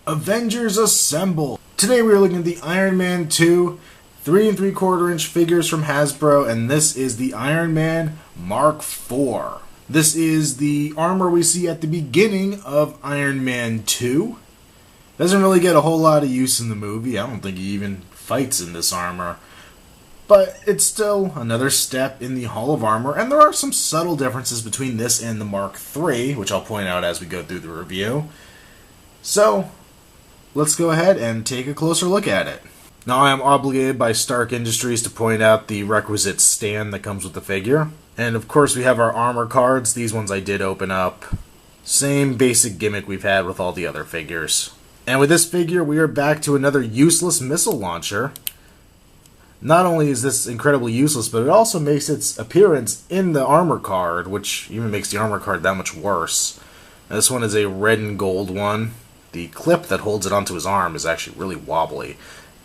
Avengers Assemble! Today we are looking at the Iron Man 2 3 3/4 inch figures from Hasbro, and this is the Iron Man Mark IV. This is the armor we see at the beginning of Iron Man 2. Doesn't really get a whole lot of use in the movie. I don't think he even fights in this armor. But it's still another step in the Hall of Armor, and there are some subtle differences between this and the Mark III, which I'll point out as we go through the review. So, let's go ahead and take a closer look at it. Now, I am obligated by Stark Industries to point out the requisite stand that comes with the figure. And of course we have our armor cards. These ones I did open up. Same basic gimmick we've had with all the other figures. And with this figure, we are back to another useless missile launcher. Not only is this incredibly useless, but it also makes its appearance in the armor card, which even makes the armor card that much worse. Now, this one is a red and gold one. The clip that holds it onto his arm is actually really wobbly.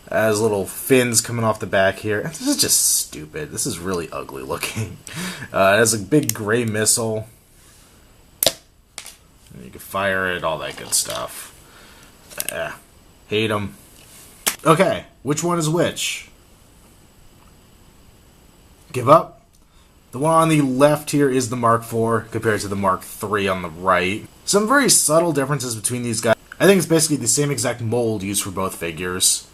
It has little fins coming off the back here. This is just stupid. This is really ugly looking. It has a big gray missile. You can fire it, all that good stuff. Hate them. Okay, which one is which? Give up? The one on the left here is the Mark IV compared to the Mark III on the right. Some very subtle differences between these guys. I think it's basically the same exact mold used for both figures.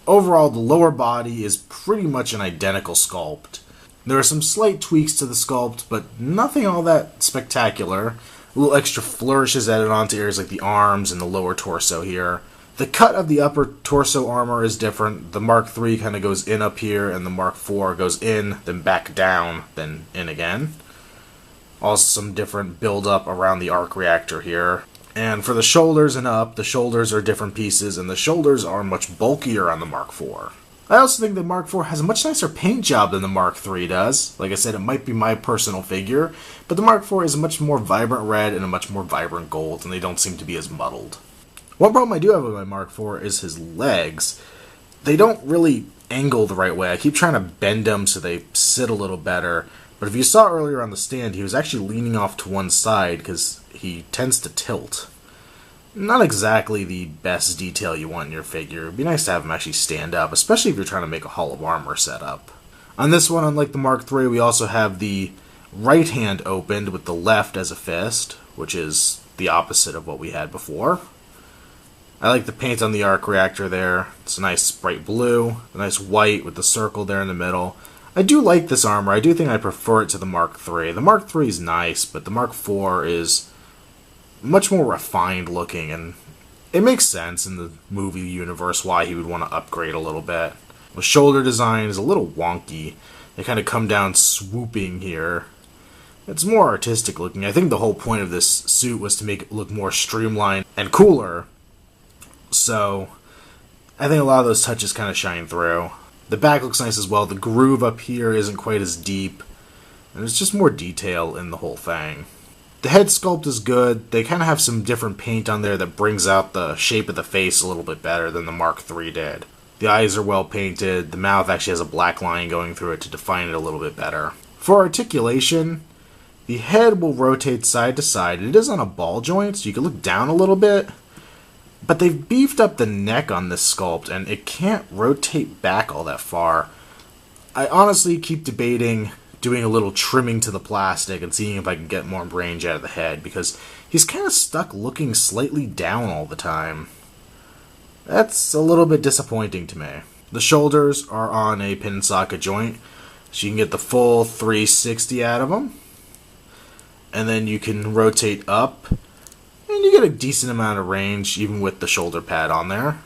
Overall, the lower body is pretty much an identical sculpt. There are some slight tweaks to the sculpt, but nothing all that spectacular. A little extra flourishes added onto areas like the arms and the lower torso here. The cut of the upper torso armor is different. The Mark III kind of goes in up here, and the Mark IV goes in, then back down, then in again. Also some different build-up around the arc reactor here. And for the shoulders and up, the shoulders are different pieces, and the shoulders are much bulkier on the Mark IV. I also think the Mark IV has a much nicer paint job than the Mark III does. Like I said, it might be my personal figure, but the Mark IV is a much more vibrant red and a much more vibrant gold, and they don't seem to be as muddled. One problem I do have with my Mark IV is his legs. They don't really angle the right way. I keep trying to bend them so they sit a little better. But if you saw earlier on the stand, he was actually leaning off to one side because he tends to tilt. Not exactly the best detail you want in your figure. It'd be nice to have him actually stand up, especially if you're trying to make a Hall of Armor setup. On this one, unlike the Mark III, we also have the right hand opened with the left as a fist, which is the opposite of what we had before. I like the paint on the arc reactor there. It's a nice bright blue, a nice white with the circle there in the middle. I do like this armor. I do think I prefer it to the Mark III. The Mark III is nice, but the Mark IV is much more refined looking, and it makes sense in the movie universe why he would want to upgrade a little bit. The shoulder design is a little wonky. They kind of come down swooping here. It's more artistic looking. I think the whole point of this suit was to make it look more streamlined and cooler. So, I think a lot of those touches kind of shine through. The back looks nice as well. The groove up here isn't quite as deep. And there's just more detail in the whole thing. The head sculpt is good. They kind of have some different paint on there that brings out the shape of the face a little bit better than the Mark III did. The eyes are well painted. The mouth actually has a black line going through it to define it a little bit better. For articulation, the head will rotate side to side. It is on a ball joint, so you can look down a little bit. But they've beefed up the neck on this sculpt, and it can't rotate back all that far. I honestly keep debating doing a little trimming to the plastic and seeing if I can get more range out of the head, because he's kind of stuck looking slightly down all the time. That's a little bit disappointing to me. The shoulders are on a pin socket joint, so you can get the full 360 out of them. And then you can rotate up, and you get a decent amount of range even with the shoulder pad on there.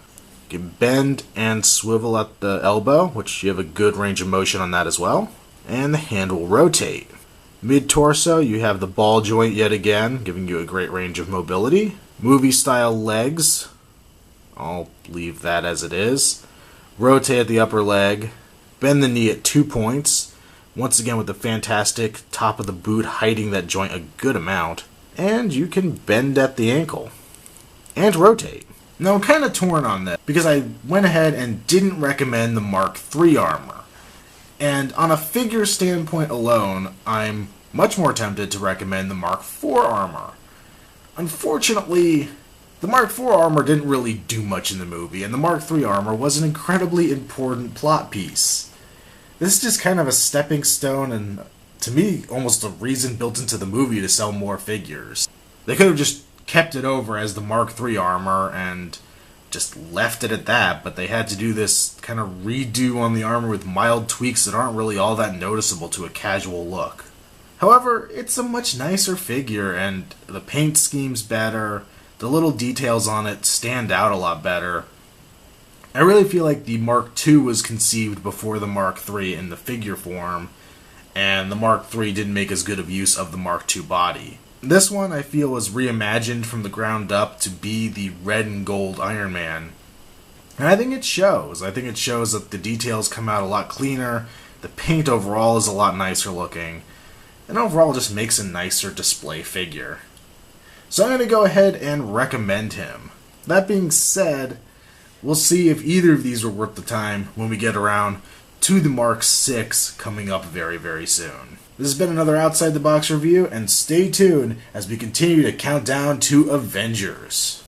You can bend and swivel at the elbow, which you have a good range of motion on that as well. And the hand will rotate. Mid-torso, you have the ball joint yet again, giving you a great range of mobility. Movie-style legs, I'll leave that as it is. Rotate at the upper leg. Bend the knee at 2 points. Once again with the fantastic top of the boot hiding that joint a good amount. And you can bend at the ankle. And rotate. Now I'm kind of torn on this, because I went ahead and didn't recommend the Mark III armor. And on a figure standpoint alone, I'm much more tempted to recommend the Mark IV armor. Unfortunately, The Mark IV armor didn't really do much in the movie, and the Mark III armor was an incredibly important plot piece. This is just kind of a stepping stone and, to me, almost a reason built into the movie to sell more figures. They could have just kept it over as the Mark III armor and just left it at that, but they had to do this kind of redo on the armor with mild tweaks that aren't really all that noticeable to a casual look. However, it's a much nicer figure, and the paint scheme's better, the little details on it stand out a lot better. I really feel like the Mark II was conceived before the Mark III in the figure form, and the Mark III didn't make as good of use of the Mark II body. This one, I feel, was reimagined from the ground up to be the red and gold Iron Man. And I think it shows. I think it shows that the details come out a lot cleaner, the paint overall is a lot nicer looking, and overall just makes a nicer display figure. So I'm going to go ahead and recommend him. That being said, we'll see if either of these are worth the time when we get around to the Mark VI coming up very, very soon. This has been another Outside the Box review, and stay tuned as we continue to count down to Avengers.